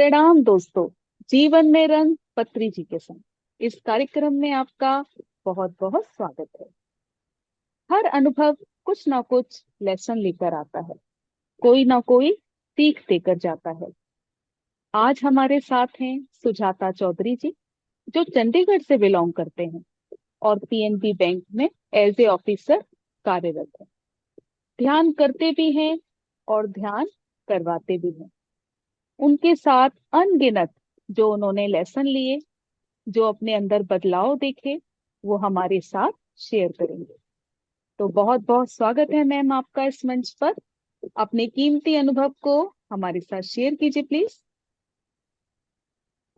प्रणाम दोस्तों। जीवन में रंग पत्री जी के संग इस कार्यक्रम में आपका बहुत बहुत स्वागत है। हर अनुभव कुछ ना कुछ लेसन लेकर आता है, कोई ना कोई सीख देकर जाता है। आज हमारे साथ हैं सुजाता चौधरी जी, जो चंडीगढ़ से बिलोंग करते हैं और पीएनबी बैंक में एज ए ऑफिसर कार्यरत है। ध्यान करते भी हैं और ध्यान करवाते भी हैं। उनके साथ अनगिनत जो उन्होंने लेसन लिए, जो अपने अंदर बदलाव देखे, वो हमारे साथ शेयर करेंगे। तो बहुत बहुत स्वागत है मैम आपका इस मंच पर। अपने कीमती अनुभव को हमारे साथ शेयर कीजिए please.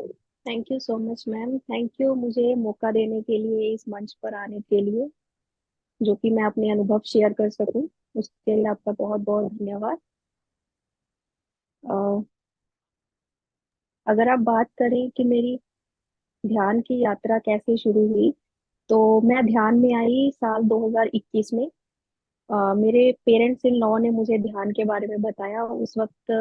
Thank you so much ma'am. Thank you मुझे मौका देने के लिए, इस मंच पर आने के लिए, जो कि मैं अपने अनुभव शेयर कर सकूं। उसके लिए आपका बहुत बहुत धन्यवाद। अ, अगर आप बात करें कि मेरी ध्यान की यात्रा कैसे शुरू हुई, तो मैं ध्यान में आई साल 2021 में। मेरे पेरेंट्स इन लॉ ने मुझे ध्यान के बारे में बताया। उस वक्त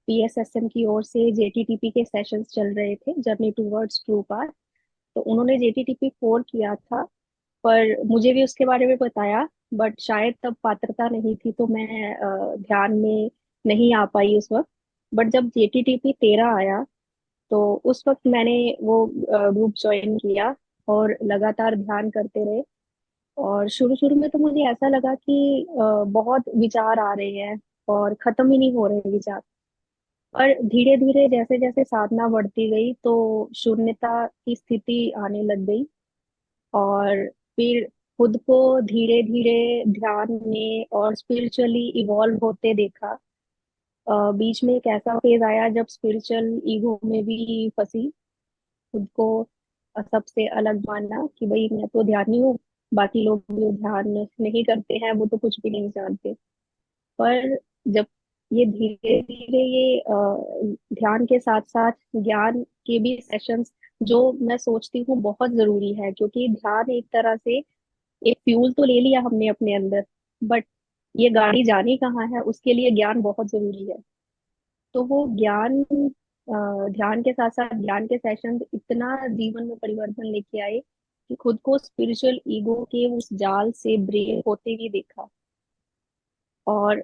पीएसएसएम की ओर से जेटीटीपी के सेशंस चल रहे थे, जर्नी टूवर्ड्स ट्रू पाथ। तो उन्होंने जेटीटीपी 4 किया था, पर मुझे भी उसके बारे में बताया। बट शायद तब पात्रता नहीं थी, तो मैं ध्यान में नहीं आ पाई उस वक्त। बट जब जेटीटीपी 13 आया, तो उस वक्त मैंने वो ग्रुप ज्वाइन किया और लगातार ध्यान करते रहे। और शुरू शुरू में तो मुझे ऐसा लगा कि बहुत विचार आ रहे हैं और खत्म ही नहीं हो रहे विचार। पर धीरे धीरे जैसे जैसे साधना बढ़ती गई, तो शून्यता की स्थिति आने लग गई। और फिर खुद को धीरे धीरे ध्यान में और स्पिरिचुअली इवॉल्व होते देखा। बीच में एक ऐसा फेज आया जब स्पिरिचुअल ईगो में भी फंसी। खुद को सबसे अलग मानना कि भाई मैं तो ध्यानी हूँ, बाकी लोग जो ध्यान नहीं करते हैं वो तो कुछ भी नहीं जानते। पर जब ये धीरे धीरे ये ध्यान के साथ साथ ज्ञान के भी सेशंस, जो मैं सोचती हूँ बहुत जरूरी है, क्योंकि ध्यान एक तरह से एक फ्यूल तो ले लिया हमने अपने अंदर, बट ये गाड़ी जानी कहाँ है, उसके लिए ज्ञान बहुत जरूरी है। तो वो ज्ञान, ध्यान के साथ साथ ज्ञान के सेशन इतना जीवन में परिवर्तन लेके आए कि खुद को स्पिरिचुअल ईगो के उस जाल से ब्रेक होते ही देखा। और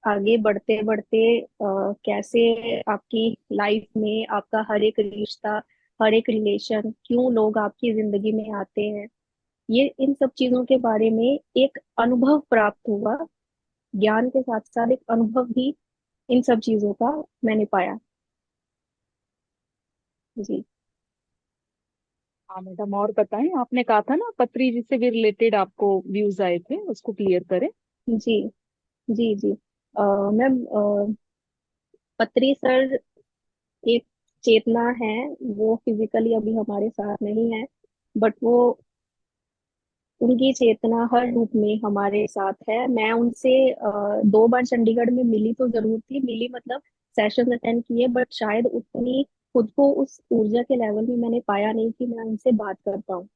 आगे बढ़ते बढ़ते कैसे आपकी लाइफ में आपका हर एक रिश्ता, हर एक रिलेशन, क्यों लोग आपकी जिंदगी में आते हैं, ये इन सब चीजों के बारे में एक अनुभव प्राप्त हुआ। ज्ञान के साथ साथ एक अनुभव भी इन सब चीजों का मैंने पाया। जी। हाँ मैडम, और बताएं। आपने कहा था ना पत्री जी से भी रिलेटेड आपको व्यूज आए थे, उसको क्लियर करें। जी। जी। जी। मैम, पत्री सर एक चेतना है। वो फिजिकली अभी हमारे साथ नहीं है, बट वो, उनकी चेतना हर रूप में हमारे साथ है। मैं उनसे 2 बार चंडीगढ़ में मिली तो जरूर थी, मिली मतलब सेशन अटेंड किए, बट शायद उतनी खुद को उस ऊर्जा के लेवल में मैंने पाया नहीं कि मैं उनसे बात कर पाऊँ।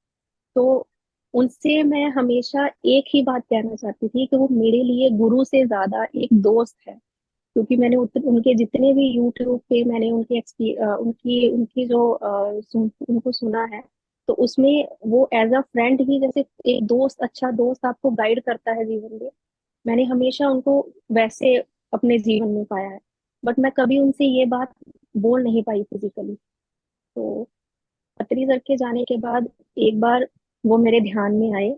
तो उनसे मैं हमेशा एक ही बात कहना चाहती थी कि वो मेरे लिए गुरु से ज्यादा एक दोस्त है। क्योंकि मैंने उनके जितने भी यूट्यूब पे मैंने उनकी उनकी जो उनको सुना है, तो उसमें वो एज अ फ्रेंड ही, जैसे एक दोस्त, अच्छा दोस्त आपको गाइड करता है जीवन में, मैंने हमेशा उनको वैसे अपने जीवन में पाया है। बट मैं कभी उनसे ये बात बोल नहीं पाई फिजिकली। तो खत्री सर के जाने के बाद एक बार वो मेरे ध्यान में आए।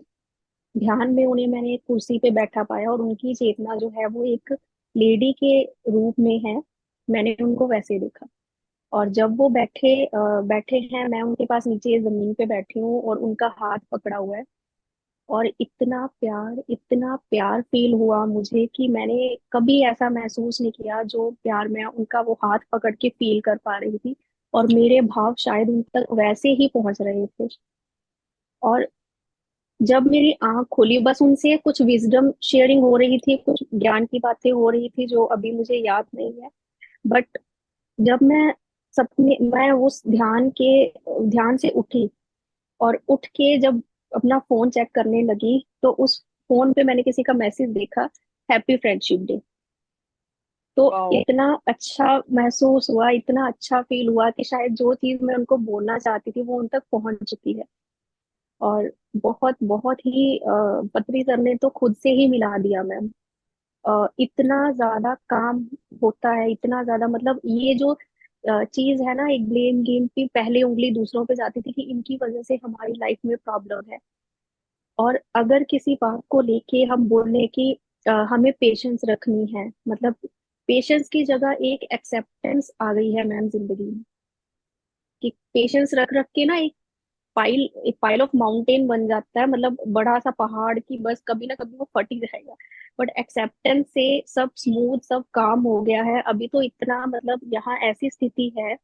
ध्यान में उन्हें मैंने एक कुर्सी पे बैठा पाया, और उनकी चेतना जो है वो एक लेडी के रूप में है। मैंने उनको वैसे देखा। और जब वो बैठे हैं, मैं उनके पास नीचे जमीन पे बैठी हूँ और उनका हाथ पकड़ा हुआ है। और इतना प्यार फील हुआ मुझे कि मैंने कभी ऐसा महसूस नहीं किया जो प्यार मैं उनका वो हाथ पकड़ के फील कर पा रही थी। और मेरे भाव शायद उन तक वैसे ही पहुंच रहे थे। और जब मेरी आंख खुली, बस उनसे कुछ विजडम शेयरिंग हो रही थी, कुछ ज्ञान की बातें हो रही थी जो अभी मुझे याद नहीं है। बट जब मैं उस ध्यान से उठी, और उठ के जब अपना फोन चेक करने लगी, तो उस फोन पे मैंने किसी का मैसेज देखा, हैप्पी फ्रेंडशिप डे। तो वाओ। इतना अच्छा महसूस हुआ, इतना अच्छा फील हुआ कि शायद जो चीज मैं उनको बोलना चाहती थी वो उन तक पहुंच चुकी है। और बहुत बहुत ही पत्री सर ने तो खुद से ही मिला दिया मैम। इतना ज्यादा काम होता है, इतना ज्यादा, मतलब ये जो चीज है ना, एक ब्लेम गेम की पहले उंगली दूसरों पे जाती थी कि इनकी वजह से हमारी लाइफ में प्रॉब्लम है। और अगर किसी बात को लेके हम बोले कि हमें पेशेंस रखनी है, मतलब पेशेंस की जगह एक एक्सेप्टेंस आ गई है मैम जिंदगी में, कि पेशेंस रख रख के ना एक पाइल ऑफ माउंटेन बन जाता है, मतलब बड़ा सा पहाड़ की बस कभी ना कभी वो फट ही जाएगा। बट एक्सेप्टेंस से सब स्मूथ, सब काम हो गया है अभी तो। इतना मतलब यहाँ ऐसी स्थिति है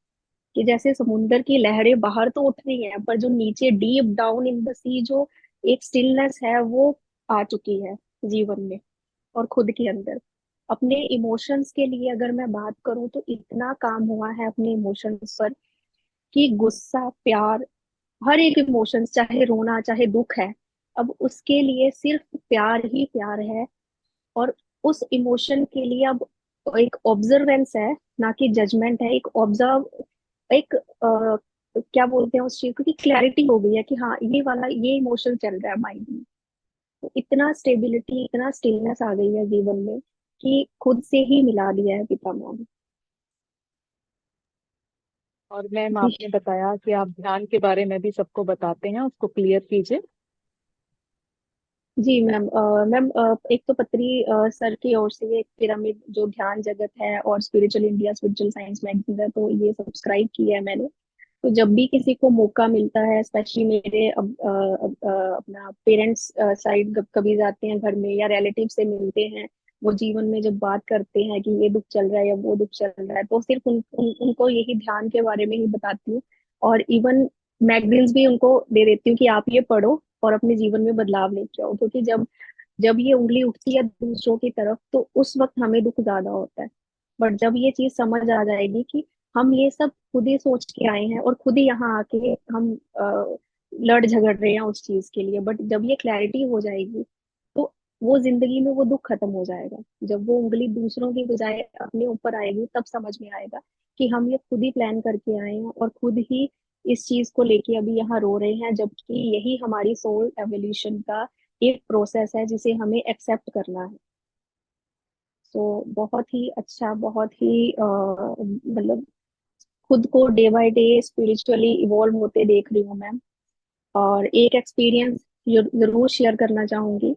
कि जैसे समुंदर की लहरें बाहर तो उठ रही हैं, पर जो नीचे डीप डाउन इन द सी जो एक स्टिलनेस है वो आ चुकी है जीवन में और खुद के अंदर। अपने इमोशंस के लिए अगर मैं बात करूं तो इतना काम हुआ है अपने इमोशंस पर, कि गुस्सा, प्यार, हर एक इमोशंस, चाहे रोना चाहे दुख है, अब उसके लिए सिर्फ प्यार ही प्यार है। और उस इमोशन के लिए अब एक ऑब्जर्वेंस है, ना कि जजमेंट है। एक ऑब्जर्व, एक क्या बोलते हैं उस चीज को, कि क्लैरिटी हो गई है कि हाँ ये वाला ये इमोशन चल रहा है माइंड में। तो इतना स्टेबिलिटी, इतना स्टिलनेस आ गई है जीवन में कि खुद से ही मिला दिया है पिता ने। और मैम जी। आपने बताया कि आप ध्यान के बारे में भी सबको बताते हैं, उसको क्लियर कीजिए। जी मैम, मैम एक तो पत्री सर की ओर से एक पिरामिड जो ध्यान जगत है और spiritual India, spiritual science magazine है, तो ये सब्सक्राइब किया है मैंने। तो जब भी किसी को मौका मिलता है, स्पेशली मेरे अपना पेरेंट्स साइड कभी जाते हैं घर में या रिलेटिव से मिलते हैं, वो जीवन में जब बात करते हैं कि ये दुख चल रहा है या वो दुख चल रहा है, तो सिर्फ उनको यही ध्यान के बारे में ही बताती हूँ। और इवन मैगजीन्स भी उनको दे देती हूँ कि आप ये पढ़ो और अपने जीवन में बदलाव लेके आओ। क्योंकि जब जब ये उंगली उठती है दूसरों की तरफ तो उस वक्त हमें दुख ज्यादा होता है। बट जब ये चीज समझ आ जाएगी कि हम ये सब खुद ही सोच के आए हैं और खुद ही यहाँ आके हम लड़ झगड़ रहे हैं उस चीज के लिए, बट जब ये क्लैरिटी हो जाएगी तो वो जिंदगी में वो दुख खत्म हो जाएगा। जब वो उंगली दूसरों की बजाय अपने ऊपर आएगी तब समझ में आएगा कि हम ये खुद ही प्लान करके आए हैं और खुद ही इस चीज को लेके अभी यहाँ रो रहे हैं, जबकि यही हमारी सोल एवोल्यूशन का एक प्रोसेस है जिसे हमें एक्सेप्ट करना है। तो बहुत ही अच्छा, बहुत ही मतलब खुद को day by day spiritually evolve होते देख रही हूँ मैम। और एक एक्सपीरियंस जरूर शेयर करना चाहूंगी।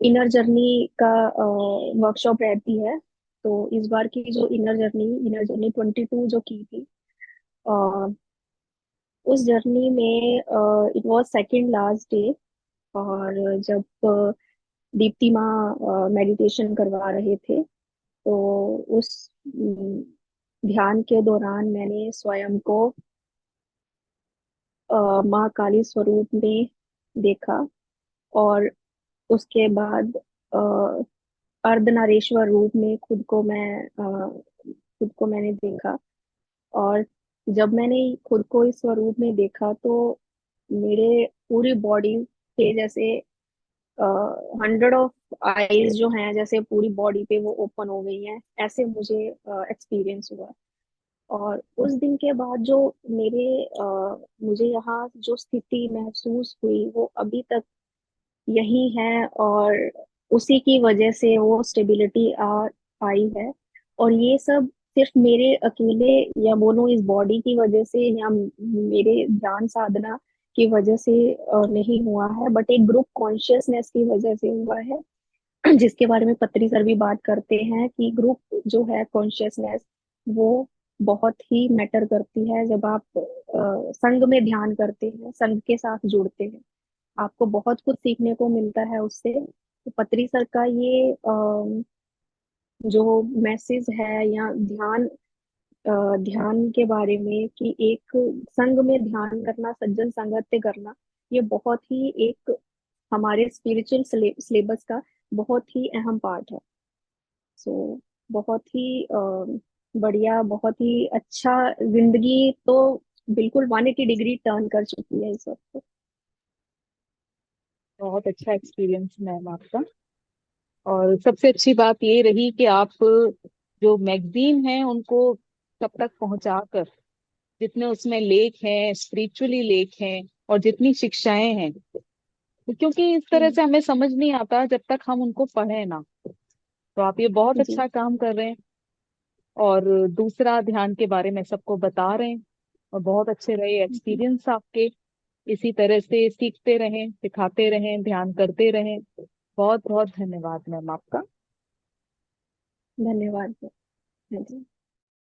इनर जर्नी का वर्कशॉप रहती है, तो इस बार की जो इनर जर्नी 22 जो की थी, अ, उस जर्नी में it was second last day. और जब दीप्ति माँ मेडिटेशन करवा रहे थे, तो उस ध्यान के दौरान मैंने स्वयं को माँ काली स्वरूप में देखा। और उसके बाद अर्धनारीश्वर रूप में खुद को मैंने देखा। और जब मैंने खुद को इस स्वरूप में देखा तो मेरे पूरी बॉडी पे जैसे 100 ऑफ आईज जो हैं, जैसे पूरी बॉडी पे वो ओपन हो गई हैं, ऐसे मुझे एक्सपीरियंस हुआ। और उस दिन के बाद जो मुझे यहाँ जो स्थिति महसूस हुई वो अभी तक यही है। और उसी की वजह से वो स्टेबिलिटी आई है। और ये सब सिर्फ मेरे अकेले या बोलो इस बॉडी की वजह से या मेरे ध्यान साधना की वजह से नहीं हुआ है, बट एक ग्रुप कॉन्शियसनेस की वजह से हुआ है। जिसके बारे में पत्री सर भी बात करते हैं कि ग्रुप जो है कॉन्शियसनेस, वो बहुत ही मैटर करती है। जब आप संघ में ध्यान करते हैं, संघ के साथ जुड़ते हैं, आपको बहुत कुछ सीखने को मिलता है उससे। तो पत्री सर का ये जो मैसेज है या ध्यान के बारे में कि एक संघ में ध्यान करना, सज्जन संगत्य करना, ये बहुत ही एक हमारे स्पिरिचुअल सिलेबस का बहुत ही अहम पार्ट है। सो बहुत ही बढ़िया, बहुत ही अच्छा। जिंदगी तो बिल्कुल 180 डिग्री टर्न कर चुकी है इस वक्त। बहुत अच्छा एक्सपीरियंस मैम आपका। और सबसे अच्छी बात ये रही कि आप जो मैगजीन है उनको सब तक पहुंचाकर, जितने उसमें लेख हैं, स्पिरिचुअली लेख हैं, और जितनी शिक्षाएं हैं, क्योंकि इस तरह हम्म। से हमें समझ नहीं आता जब तक हम उनको पढ़े ना। तो आप ये बहुत जी। अच्छा काम कर रहे हैं। और दूसरा, ध्यान के बारे में सबको बता रहे हैं, और बहुत अच्छे रहे जी। एक्सपीरियंस आपके। इसी तरह से सीखते रहें, सिखाते रहें, ध्यान करते रहें। बहुत बहुत धन्यवाद मैम आपका। धन्यवाद। हाँ जी।